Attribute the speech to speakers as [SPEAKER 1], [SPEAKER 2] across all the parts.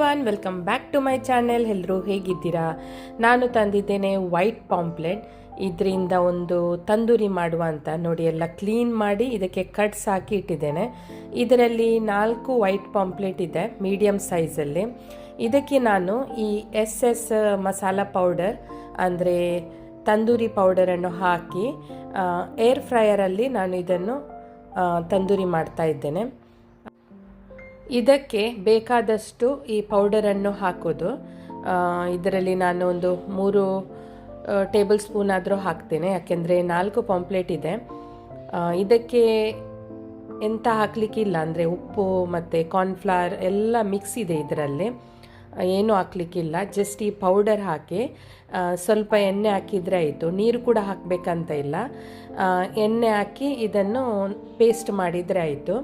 [SPEAKER 1] Everyone, welcome back to my channel. ಎಲ್ಲರೂ ಹೇಗಿದ್ದೀರಾ? ನಾನು ತಂದಿದ್ದೇನೆ ವೈಟ್ ಪಾಂಪ್ಲೆಟ್. ಇದರಿಂದ ಒಂದು ತಂದೂರಿ ಮಾಡುವ ಅಂತ ನೋಡಿ, ಎಲ್ಲ ಕ್ಲೀನ್ ಮಾಡಿ ಇದಕ್ಕೆ ಕಟ್ಸ್ ಹಾಕಿ ಇಟ್ಟಿದ್ದೇನೆ. ಇದರಲ್ಲಿ 4 ವೈಟ್ ಪಾಂಪ್ಲೆಟ್ ಇದೆ ಮೀಡಿಯಮ್ ಸೈಜಲ್ಲಿ. ಇದಕ್ಕೆ ನಾನು ಈ SS ಮಸಾಲ ಪೌಡರ್ ಅಂದರೆ ತಂದೂರಿ ಪೌಡರನ್ನು ಹಾಕಿ ಏರ್ ಫ್ರೈಯರಲ್ಲಿ ನಾನು ಇದನ್ನು ತಂದೂರಿ ಮಾಡ್ತಾ ಇದ್ದೇನೆ. ಇದಕ್ಕೆ ಬೇಕಾದಷ್ಟು ಈ ಪೌಡರನ್ನು ಹಾಕೋದು. ಇದರಲ್ಲಿ ನಾನು ಒಂದು 3 ಟೇಬಲ್ ಸ್ಪೂನ್ ಆದರೂ ಹಾಕ್ತೇನೆ, ಯಾಕೆಂದರೆ 4 ಪಾಂಪ್ಲೆಟ್ ಇದೆ. ಇದಕ್ಕೆ ಎಂತ ಹಾಕಲಿಕ್ಕಿಲ್ಲ, ಅಂದರೆ ಉಪ್ಪು ಮತ್ತು ಕಾರ್ನ್ಫ್ಲವರ್ ಎಲ್ಲ ಮಿಕ್ಸ್ ಇದೆ ಇದರಲ್ಲಿ, ಏನೂ ಹಾಕ್ಲಿಕ್ಕಿಲ್ಲ. ಜಸ್ಟ್ ಈ ಪೌಡರ್ ಹಾಕಿ ಸ್ವಲ್ಪ ಎಣ್ಣೆ ಹಾಕಿದರೆ ಆಯಿತು. ನೀರು ಕೂಡ ಹಾಕಬೇಕಂತ ಇಲ್ಲ, ಎಣ್ಣೆ ಹಾಕಿ ಇದನ್ನು ಪೇಸ್ಟ್ ಮಾಡಿದರೆ ಆಯಿತು.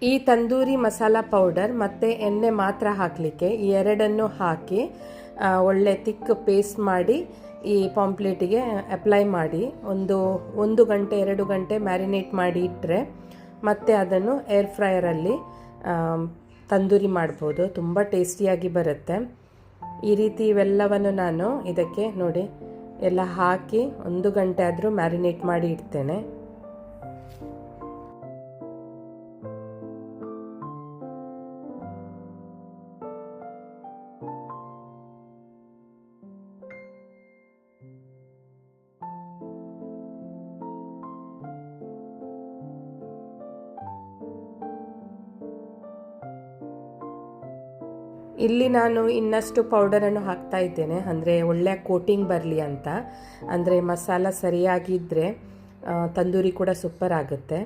[SPEAKER 1] ಈ ತಂದೂರಿ ಮಸಾಲ ಪೌಡರ್ ಮತ್ತು ಎಣ್ಣೆ ಮಾತ್ರ ಹಾಕಲಿಕ್ಕೆ ಈ ಎರಡನ್ನು ಹಾಕಿ ಒಳ್ಳೆ ತಿಕ್ ಪೇಸ್ಟ್ ಮಾಡಿ ಈ ಪಾಂಪ್ಲೆಟಿಗೆ ಅಪ್ಲೈ ಮಾಡಿ ಒಂದು ಗಂಟೆ 2 ಗಂಟೆ ಮ್ಯಾರಿನೇಟ್ ಮಾಡಿ ಇಟ್ಟರೆ ಮತ್ತೆ ಅದನ್ನು ಏರ್ ಫ್ರೈಯರಲ್ಲಿ ತಂದೂರಿ ಮಾಡ್ಬೋದು. ತುಂಬ ಟೇಸ್ಟಿಯಾಗಿ ಬರುತ್ತೆ. ಈ ರೀತಿ ಇವೆಲ್ಲವನ್ನು ನಾನು ಇದಕ್ಕೆ ನೋಡಿ ಎಲ್ಲ ಹಾಕಿ 1 ಗಂಟೆ ಆದರೂ ಮ್ಯಾರಿನೇಟ್ ಮಾಡಿ ಇಡ್ತೇನೆ. ಇಲ್ಲಿ ನಾನು ಇನ್ನಷ್ಟು ಪೌಡರನ್ನು ಹಾಕ್ತಾ ಇದ್ದೇನೆ, ಅಂದರೆ ಒಳ್ಳೆಯ ಕೋಟಿಂಗ್ ಬರಲಿ ಅಂತ. ಅಂದರೆ ಮಸಾಲ ಸರಿಯಾಗಿದ್ದರೆ ತಂದೂರಿ ಕೂಡ ಸೂಪರ್ ಆಗುತ್ತೆ.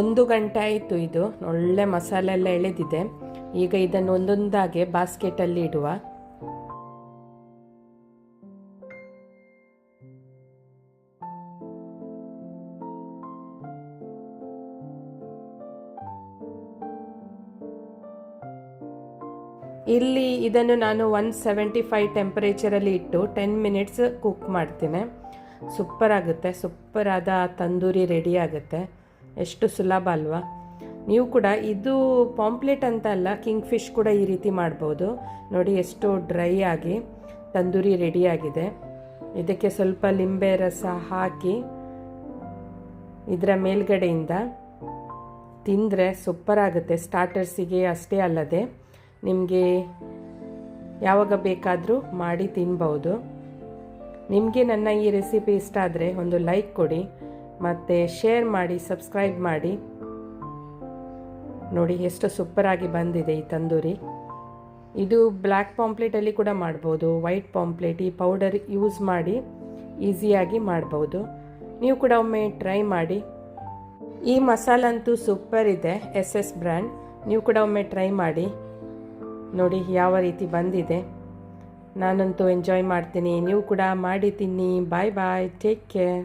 [SPEAKER 1] ಒಂದು ಗಂಟೆ ಆಯಿತು, ಇದು ಒಳ್ಳೆ ಮಸಾಲೆ ಎಲ್ಲ ಎಳೆದಿದೆ. ಈಗ ಇದನ್ನು ಒಂದೊಂದಾಗೆ ಬಾಸ್ಕೆಟಲ್ಲಿ ಇಡುವ. ಇಲ್ಲಿ ಇದನ್ನು ನಾನು 175 ಟೆಂಪರೇಚರಲ್ಲಿ ಇಟ್ಟು 10 ಮಿನಿಟ್ಸ್ ಕುಕ್ ಮಾಡ್ತೇನೆ. ಸೂಪರ್ ಆಗುತ್ತೆ, ಸೂಪರ್ ಆದ ತಂದೂರಿ ರೆಡಿ ಆಗುತ್ತೆ. ಎಷ್ಟು ಸುಲಭ ಅಲ್ವಾ? ನೀವು ಕೂಡ ಇದು ಪಾಂಪ್ಲೆಟ್ ಅಂತ ಅಲ್ಲ, ಕಿಂಗ್ ಫಿಶ್ ಕೂಡ ಈ ರೀತಿ ಮಾಡ್ಬೋದು. ನೋಡಿ ಎಷ್ಟು ಡ್ರೈ ಆಗಿ ತಂದೂರಿ ರೆಡಿಯಾಗಿದೆ. ಇದಕ್ಕೆ ಸ್ವಲ್ಪ ಲಿಂಬೆ ರಸ ಹಾಕಿ ಇದರ ಮೇಲ್ಗಡೆಯಿಂದ ತಿಂದರೆ ಸೂಪರ್ ಆಗುತ್ತೆ. ಸ್ಟಾರ್ಟರ್ಸಿಗೆ ಅಷ್ಟೇ ಅಲ್ಲದೆ ನಿಮಗೆ ಯಾವಾಗ ಬೇಕಾದರೂ ಮಾಡಿ ತಿನ್ಬೋದು. ನಿಮಗೆ ನನ್ನ ಈ ರೆಸಿಪಿ ಇಷ್ಟ ಆದರೆ ಒಂದು ಲೈಕ್ ಕೊಡಿ ಮತ್ತು ಶೇರ್ ಮಾಡಿ, ಸಬ್ಸ್ಕ್ರೈಬ್ ಮಾಡಿ. ನೋಡಿ ಎಷ್ಟು ಸೂಪರಾಗಿ ಬಂದಿದೆ ಈ ತಂದೂರಿ. ಇದು ಬ್ಲ್ಯಾಕ್ ಪಾಂಪ್ಲೆಟಲ್ಲಿ ಕೂಡ ಮಾಡ್ಬೋದು, ವೈಟ್ ಪಾಂಪ್ಲೆಟ್ ಈ ಪೌಡರ್ ಯೂಸ್ ಮಾಡಿ ಈಸಿಯಾಗಿ ಮಾಡ್ಬೋದು. ನೀವು ಕೂಡ ಒಮ್ಮೆ ಟ್ರೈ ಮಾಡಿ. ಈ ಮಸಾಲಂತೂ ಸೂಪರ್ ಇದೆ, SS ಬ್ರ್ಯಾಂಡ್. ನೀವು ಕೂಡ ಒಮ್ಮೆ ಟ್ರೈ ಮಾಡಿ ನೋಡಿ ಯಾವ ರೀತಿ ಬಂದಿದೆ. ನಾನಂತೂ ಎಂಜಾಯ್ ಮಾಡ್ತೀನಿ, ನೀವು ಕೂಡ ಮಾಡಿ ತಿನ್ನಿ. ಬಾಯ್ ಬಾಯ್, ಟೇಕ್ ಕೇರ್.